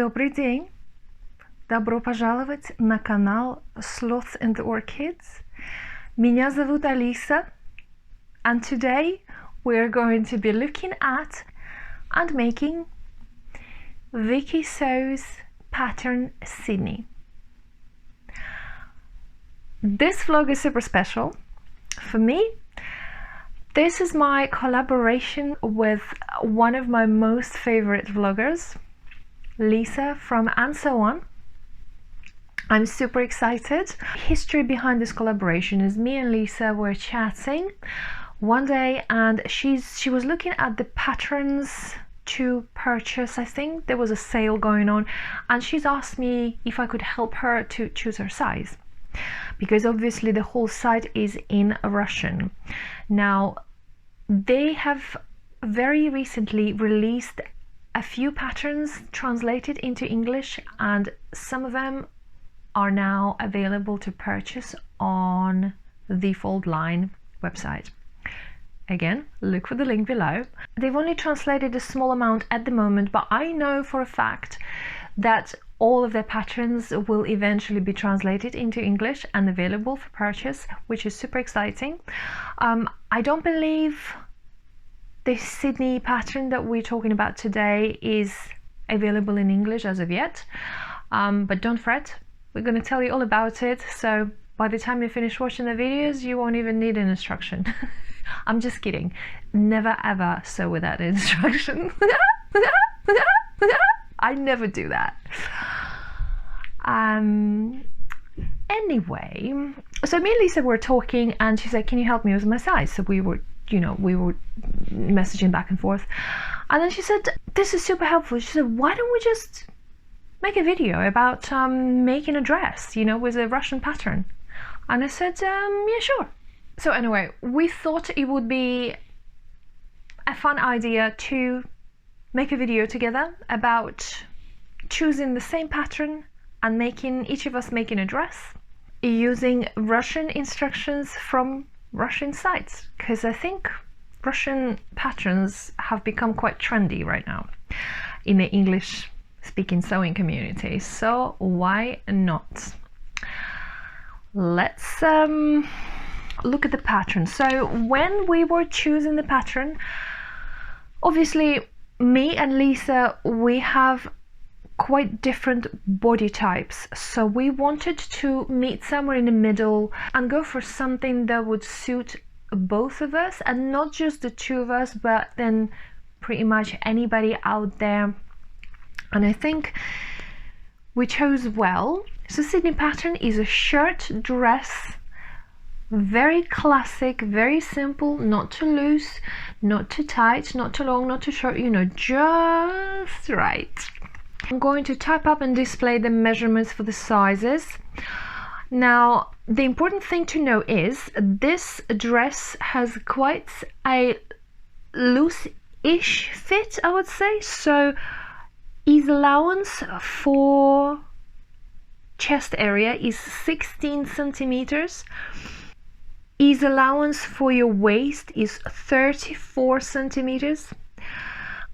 Добрый день! Добро пожаловать на канал Sloths and Orchids. Меня зовут Alisa, and today we're going to be looking at and making Vikisews pattern Sidney. This vlog is super special for me. This is my collaboration with one of my most favorite vloggers, Alisa from And So On. I'm super excited. History behind this collaboration is me and Alisa were chatting one day, and she was looking at the patterns to purchase. I think there was a sale going on, and she's asked me if I could help her to choose her size, because obviously the whole site is in Russian. Now, they have very recently released a few patterns translated into English, and some of them are now available to purchase on the Fold Line website. Again, look for the link below. They've only translated a small amount at the moment, but I know for a fact that all of their patterns will eventually be translated into English and available for purchase, which is super exciting. I don't believe this Sidney pattern that we're talking about today is available in English as of yet, but don't fret, we're going to tell you all about it, so by the time you finish watching the videos you won't even need an instruction. I'm just kidding, never ever sew without an instruction. I never do that. Anyway, so me and Lisa were talking, and she said, can you help me with my size? So we were messaging back and forth, and then she said, this is super helpful. She said, why don't we just make a video about making a dress, with a Russian pattern? And I said, yeah, sure. So anyway, we thought it would be a fun idea to make a video together about choosing the same pattern and each of us making a dress using Russian instructions from Russian sites, because I think Russian patterns have become quite trendy right now in the English speaking sewing community, so why not? Let's look at the pattern. So when we were choosing the pattern, obviously me and Lisa, we have quite different body types, so we wanted to meet somewhere in the middle and go for something that would suit both of us, and not just the two of us, but then pretty much anybody out there. And I think we chose well. So Sidney pattern is a shirt dress, very classic, very simple, not too loose, not too tight, not too long, not too short, just right. I'm going to type up and display the measurements for the sizes. Now, the important thing to know is this dress has quite a loose-ish fit, I would say. So ease allowance for chest area is 16 centimeters. Ease allowance for your waist is 34 centimeters.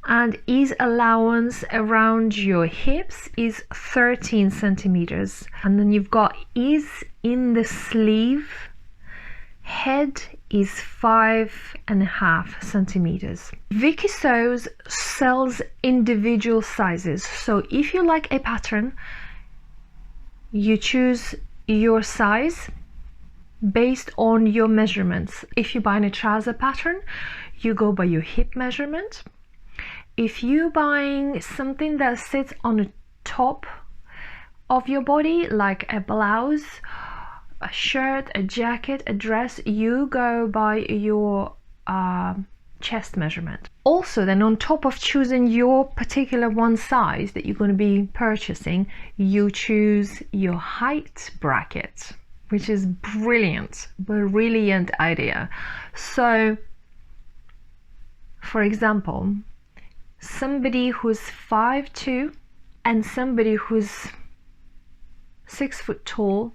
And ease allowance around your hips is 13 centimeters. And then you've got ease in the sleeve. Head is 5.5 centimeters. Vikisews sells individual sizes. So if you like a pattern, you choose your size based on your measurements. If you're buying a trouser pattern, you go by your hip measurement. If you're buying something that sits on the top of your body, like a blouse, a shirt, a jacket, a dress, you go by your chest measurement. Also, then on top of choosing your particular one size that you're going to be purchasing, you choose your height bracket, which is brilliant idea. So, for example, somebody who's 5'2" and somebody who's 6 foot tall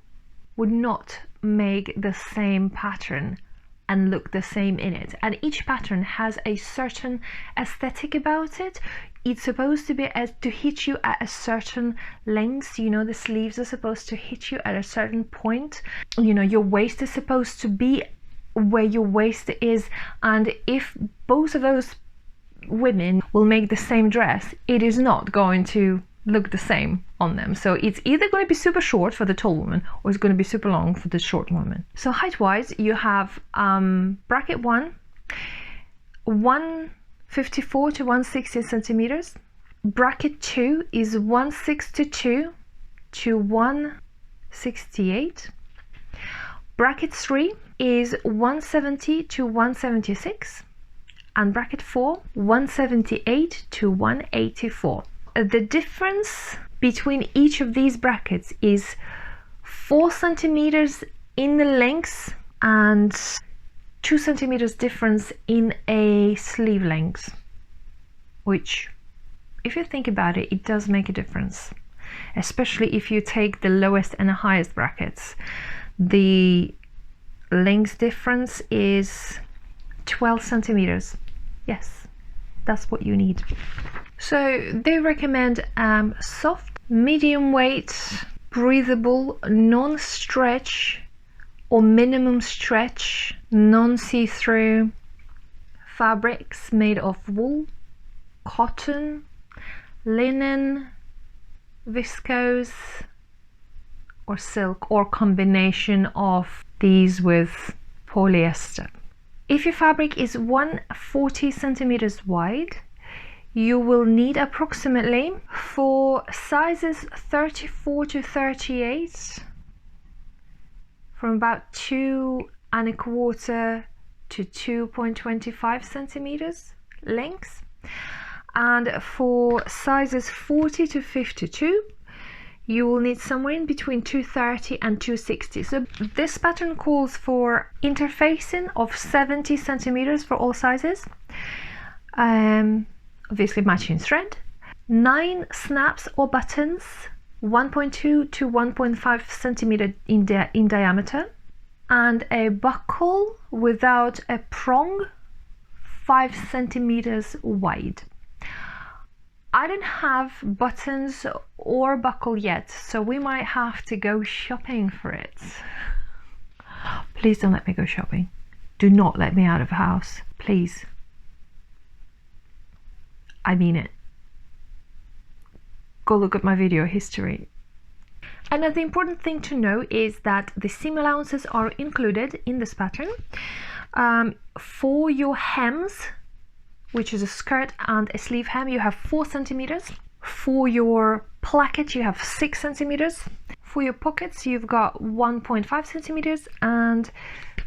would not make the same pattern and look the same in it, and each pattern has a certain aesthetic about it. it's supposed to be as to hit you at a certain length. You know, the sleeves are supposed to hit you at a certain point. You know, your waist is supposed to be where your waist is, and if both of those women will make the same dress, it is not going to look the same on them. So it's either going to be super short for the tall woman, or it's going to be super long for the short woman. So height wise, you have bracket 1, 154 to 160 centimeters. Bracket 2 is 162 to 168. Bracket 3 is 170 to 176. And bracket 4, 178 to 184. The difference between each of these brackets is 4 centimeters in the length and 2 centimeters difference in a sleeve length, which, if you think about it, it does make a difference, especially if you take the lowest and the highest brackets. The length difference is 12 centimeters. Yes, that's what you need. So they recommend soft, medium weight, breathable, non-stretch or minimum stretch, non-see-through fabrics made of wool, cotton, linen, viscose or silk, or combination of these with polyester. If your fabric is 140 centimeters wide, you will need approximately, for sizes 34 to 38, from about 2¼ to 2.25 centimeters length, and for sizes 40 to 52, you will need somewhere in between 230 and 260. So this pattern calls for interfacing of 70 centimeters for all sizes, obviously matching thread, 9 snaps or buttons, 1.2 to 1.5 centimeter in diameter, and a buckle without a prong, 5 centimeters wide. I don't have buttons or buckle yet, so we might have to go shopping for it. Please don't let me go shopping. Do not let me out of the house, please. I mean it. Go look at my video history. Another important thing to know is that the seam allowances are included in this pattern. For your hems, which is a skirt and a sleeve hem, you have 4 centimeters. For your placket, you have 6 centimeters. For your pockets, you've got 1.5 centimeters, and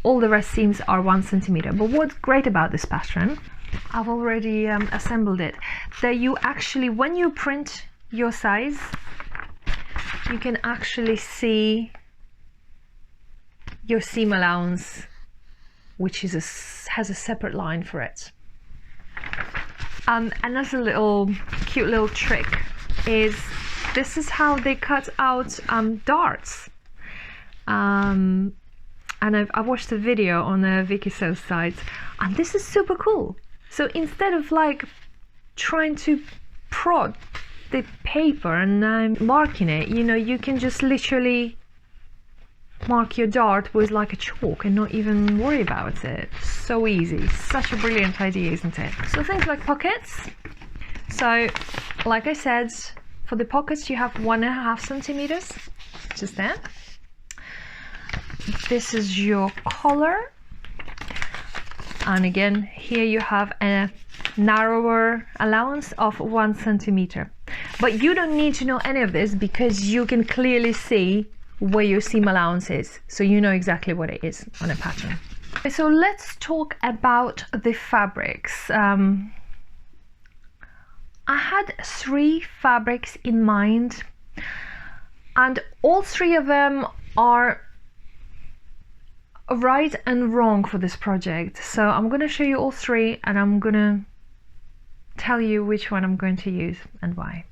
all the rest seams are 1 centimeter. But what's great about this pattern, I've already assembled it, that you actually, when you print your size, you can actually see your seam allowance, which is has a separate line for it. Another cute little trick is, this is how they cut out darts. And I've watched a video on the Vikisews site, and this is super cool. So instead of like trying to prod the paper and marking it, you know, you can just literally mark your dart with like a chalk and not even worry about it. So easy. Such a brilliant idea, isn't it? So things like pockets. So like I said, for the pockets you have 1.5 centimeters, just there. This is your collar, and again here you have a narrower allowance of 1 centimeter. But you don't need to know any of this, because you can clearly see where your seam allowance is, so you know exactly what it is on a pattern. So let's talk about the fabrics. I had 3 fabrics in mind, and all 3 of them are right and wrong for this project. So I'm going to show you all 3, and I'm going to tell you which one I'm going to use and why.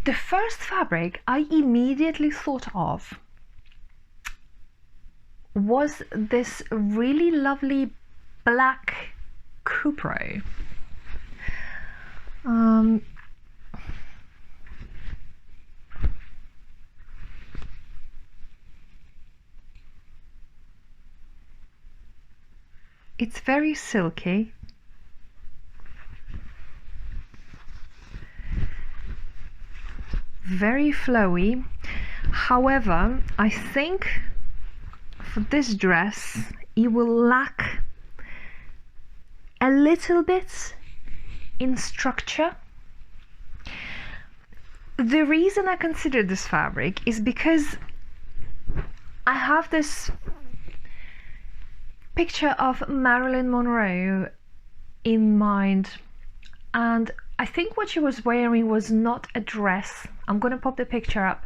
The first fabric I immediately thought of was this really lovely black Cupro. Um, it's very silky. Very flowy. However, I think for this dress it will lack a little bit in structure. The reason I consider this fabric is because I have this picture of Marilyn Monroe in mind, and I think what she was wearing was not a dress. I'm gonna pop the picture up.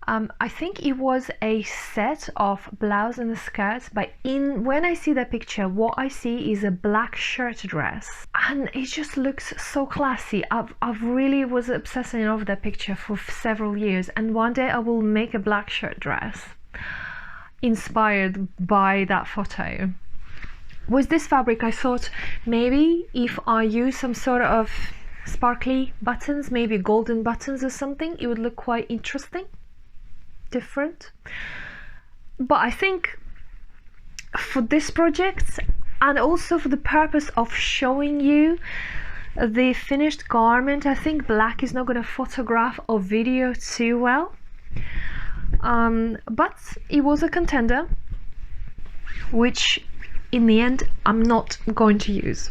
I think it was a set of blouse and a skirt, but when I see that picture, what I see is a black shirt dress, and it just looks so classy. I've really was obsessing over that picture for several years, and one day I will make a black shirt dress inspired by that photo. With this fabric, I thought maybe if I use some sort of sparkly buttons, maybe golden buttons or something, it would look quite interesting, different. But I think for this project, and also for the purpose of showing you the finished garment, I think black is not going to photograph or video too well. But it was a contender, which in the end I'm not going to use.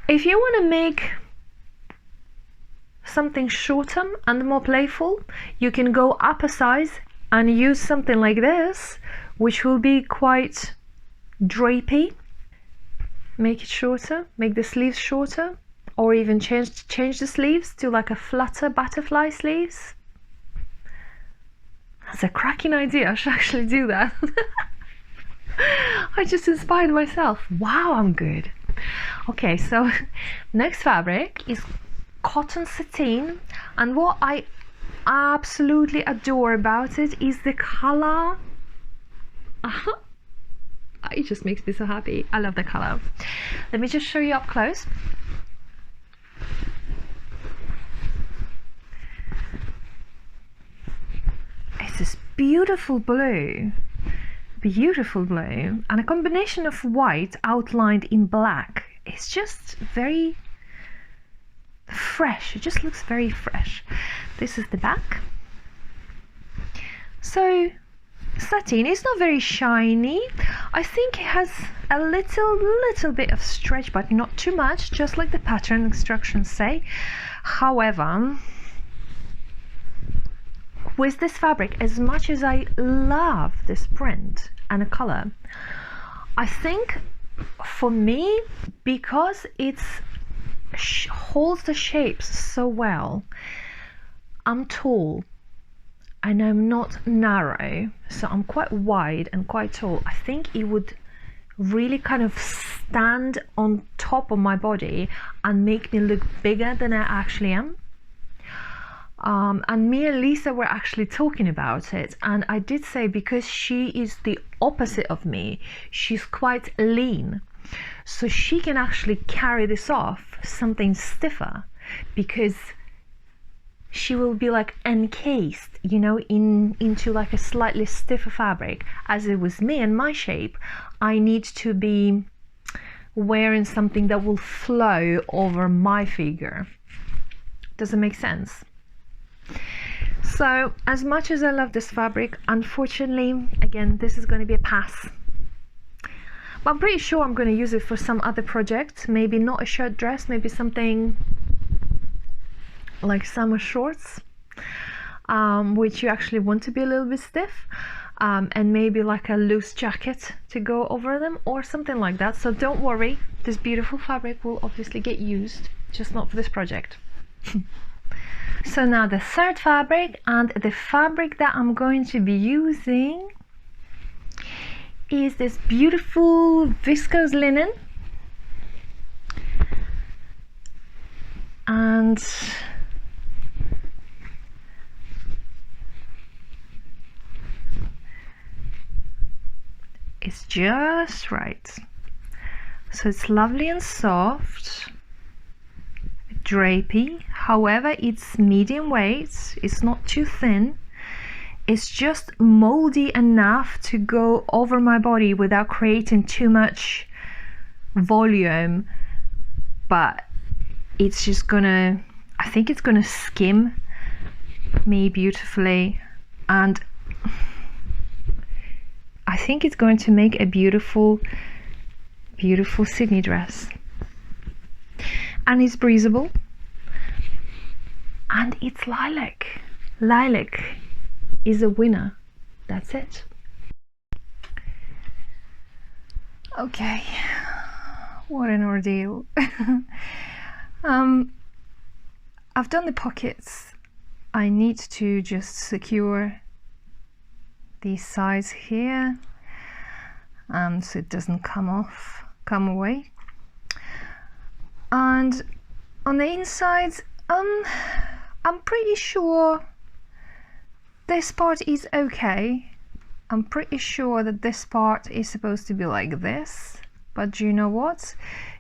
If you want to make something shorter and more playful, you can go up a size and use something like this, which will be quite drapey. Make it shorter, make the sleeves shorter, or even change the sleeves to like a flutter butterfly sleeves. That's a cracking idea. I should actually do that. I just inspired myself. Wow, I'm good. Okay, so next fabric is cotton sateen, and what I absolutely adore about it is the color. It just makes me so happy. I love the color. Let me just show you up close. It's this beautiful blue, and a combination of white outlined in black. It's just very fresh. It just looks very fresh. This is the back. So sateen is not very shiny. I think it has a little bit of stretch, but not too much, just like the pattern instructions say. However, with this fabric, as much as I love this print and a color, I think for me, because it holds the shapes so well, I'm tall and I'm not narrow, so I'm quite wide and quite tall. I think it would really kind of stand on top of my body and make me look bigger than I actually am. And me and Lisa were actually talking about it, and I did say, because she is the opposite of me, she's quite lean, so she can actually carry this off something stiffer, because she will be like encased, you know, into like a slightly stiffer fabric. As it was me and my shape, I need to be wearing something that will flow over my figure. Does it make sense? So as much as I love this fabric, unfortunately, again, this is going to be a pass. But I'm pretty sure I'm going to use it for some other project. Maybe not a shirt dress, maybe something like summer shorts, which you actually want to be a little bit stiff, and maybe like a loose jacket to go over them or something like that. So don't worry, this beautiful fabric will obviously get used, just not for this project. So now the third fabric, and the fabric that I'm going to be using is this beautiful viscose linen, and it's just right. So it's lovely and soft, drapey. However, it's medium weight, it's not too thin, it's just moldy enough to go over my body without creating too much volume, but it's just gonna, I think it's gonna skim me beautifully, and I think it's going to make a beautiful Sidney dress. And it's breathable, and it's lilac. Lilac is a winner. That's it. Okay, what an ordeal. I've done the pockets. I need to just secure these sides here, so it doesn't come away. And on the insides, I'm pretty sure this part is okay. I'm pretty sure that this part is supposed to be like this, but do you know what?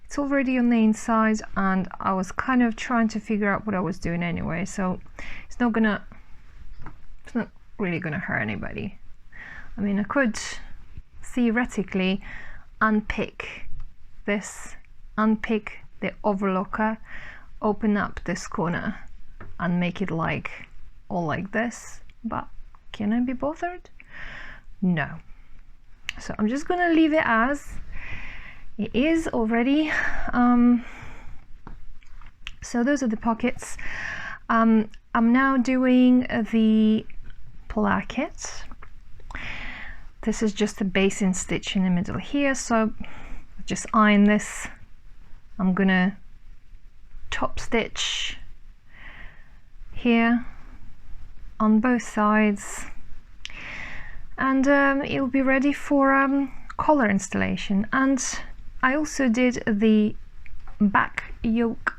It's already on the inside, and I was kind of trying to figure out what I was doing anyway, so it's not really gonna hurt anybody. I mean, I could theoretically unpick this, unpick the overlocker, open up this corner and make it like all like this, but can I be bothered? No. So I'm just gonna leave it as it is already. So those are the pockets. I'm now doing the placket. This is just a basting stitch in the middle here, so just iron this. I'm gonna top stitch here on both sides, and it'll be ready for collar installation. And I also did the back yoke.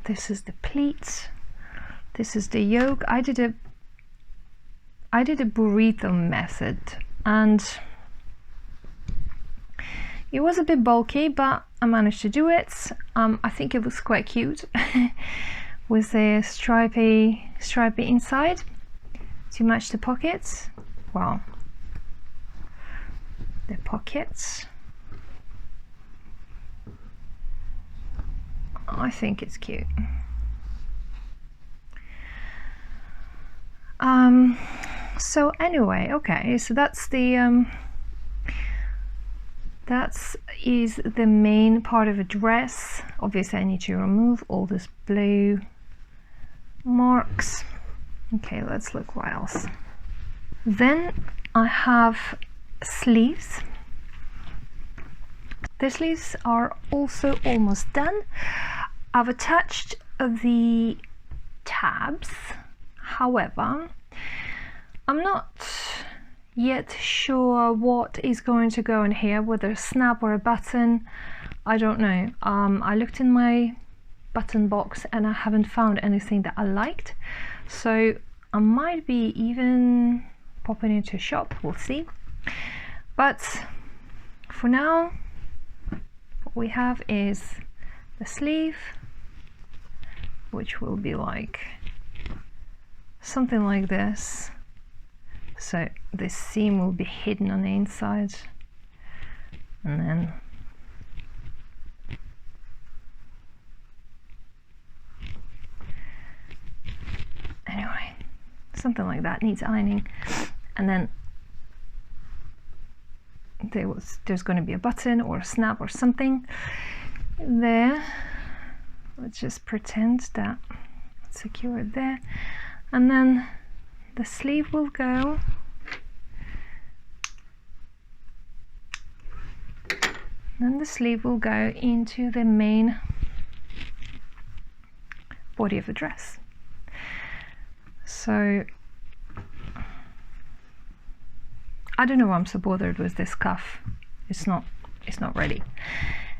This is the pleat, this is the yoke. I did a burrito method, and it was a bit bulky, but I managed to do it. I think it was quite cute with a stripy inside to match the pockets. Well, the pockets, I think it's cute. So anyway, okay, so that's the that is the main part of a dress. Obviously I need to remove all this blue marks. Okay, let's look what else. Then I have sleeves. The sleeves are also almost done. I've attached the tabs. However, I'm not yet sure what is going to go in here, whether a snap or a button. I don't know. I looked in my button box and I haven't found anything that I liked, so I might be even popping into a shop, we'll see. But for now, what we have is the sleeve, which will be like something like this. So this seam will be hidden on the inside, and then anyway, something like that needs ironing. And then there's going to be a button or a snap or something there. Let's just pretend that it's secured there, and then the sleeve will go into the main body of the dress. So I don't know why I'm so bothered with this cuff. It's not ready.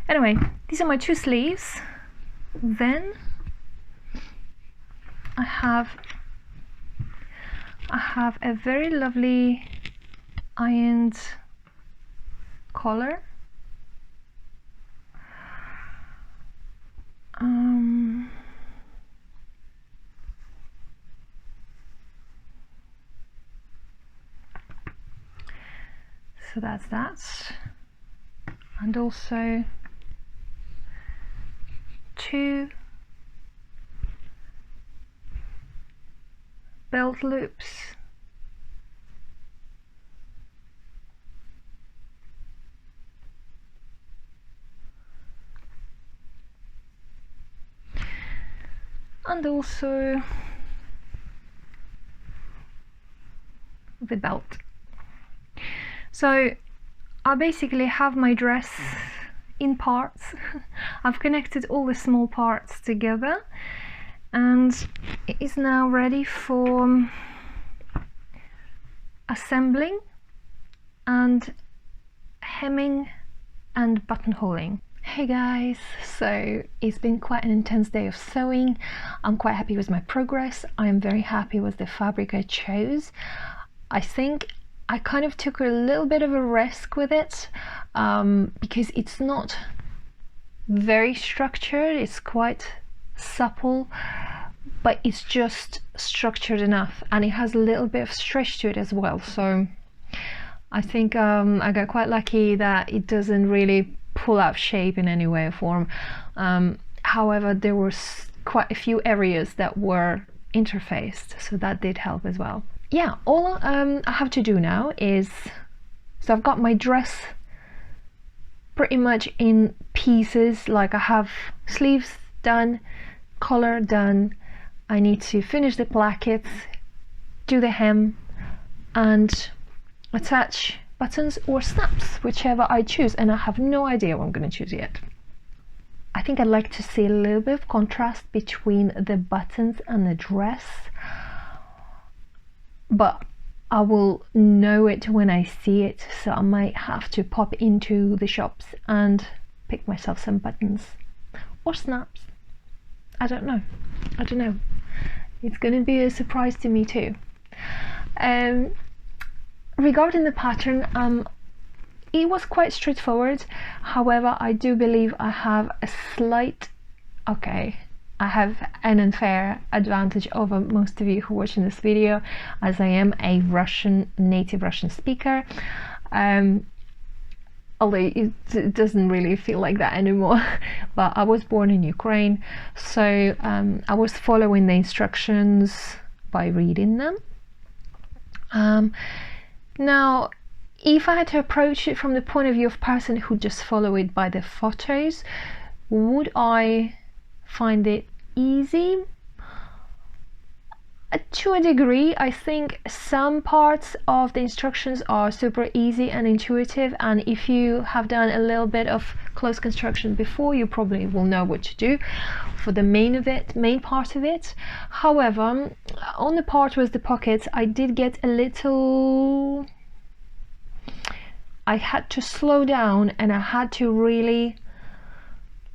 Anyway, these are my two sleeves. Then I have a very lovely ironed collar. So that's that, and also 2 belt loops, and also the belt. So I basically have my dress in parts. I've connected all the small parts together and it is now ready for assembling and hemming and buttonholing. Hey guys, so it's been quite an intense day of sewing. I'm quite happy with my progress. I am very happy with the fabric I chose. I think I kind of took a little bit of a risk with it because it's not very structured, it's quite supple, but it's just structured enough and it has a little bit of stretch to it as well. So I think I got quite lucky that it doesn't really pull out shape in any way or form. However, there were quite a few areas that were interfaced, so that did help as well. Yeah, all I have to do now is, so I've got my dress pretty much in pieces, like I have sleeves done, collar done. I need to finish the plackets, do the hem and attach buttons or snaps, whichever I choose, and I have no idea what I'm going to choose yet. I think I'd like to see a little bit of contrast between the buttons and the dress, but I will know it when I see it, so I might have to pop into the shops and pick myself some buttons or snaps. I don't know. It's going to be a surprise to me too. Regarding the pattern, it was quite straightforward. However, I do believe I have a slight, I have an unfair advantage over most of you who are watching this video, as I am a native Russian speaker, although it doesn't really feel like that anymore. But I was born in Ukraine, so I was following the instructions by reading them. Now, if I had to approach it from the point of view of a person who just follow it by the photos, would I find it easy? To a degree. I think some parts of the instructions are super easy and intuitive, and if you have done a little bit of clothes construction before, you probably will know what to do for the main part of it. However, on the part with the pockets, I did get a little, I had to slow down and I had to really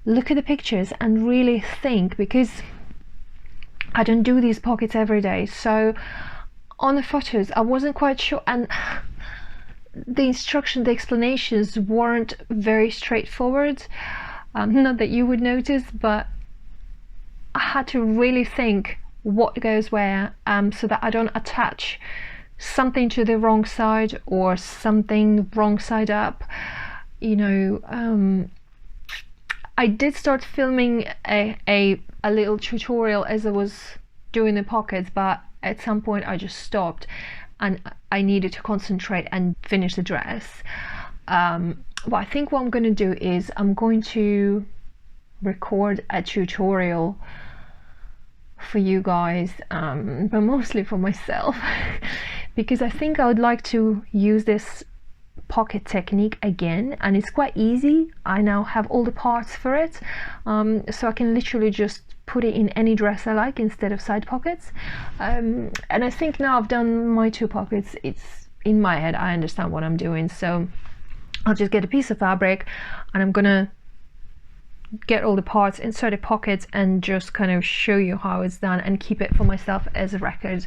look at the pictures and really think, because I don't do these pockets every day. So on the photos I wasn't quite sure, and the explanations weren't very straightforward. Not that you would notice, but I had to really think what goes where, so that I don't attach something to the wrong side or something wrong side up, you know. I did start filming a little tutorial as I was doing the pockets, but at some point I just stopped and I needed to concentrate and finish the dress. But I think what I'm going to do is I'm going to record a tutorial for you guys, but mostly for myself, because I think I would like to use this pocket technique again, and it's quite easy. I now have all the parts for it, so I can literally just put it in any dress I like instead of side pockets, and I think now I've done my 2 pockets, it's in my head, I understand what I'm doing. So I'll just get a piece of fabric and I'm gonna get all the parts, insert the pockets, and just kind of show you how it's done and keep it for myself as a record.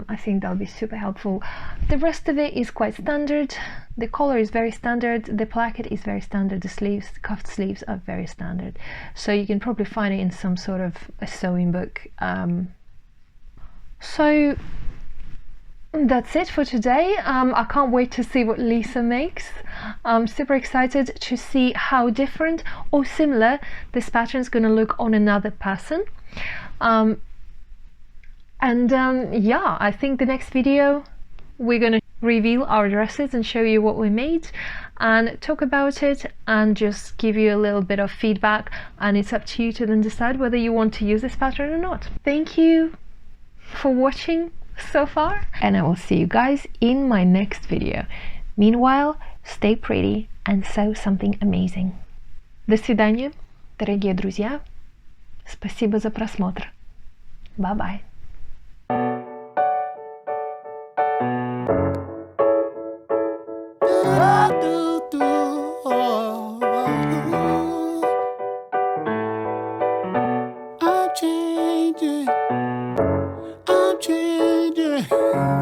I think that'll be super helpful. The rest of it is quite standard. The collar is very standard, the placket is very standard, the sleeves, the cuffed sleeves are very standard, so you can probably find it in some sort of a sewing book. So that's it for today. I can't wait to see what Lisa makes. I'm super excited to see how different or similar this pattern is going to look on another person. Yeah, I think the next video we're going to reveal our dresses and show you what we made and talk about it and just give you a little bit of feedback, and it's up to you to then decide whether you want to use this pattern or not. Thank you for watching so far, and I will see you guys in my next video. Meanwhile, stay pretty and sew something amazing. До свидания, дорогие друзья. Спасибо за просмотр. Bye-bye. I'm changing.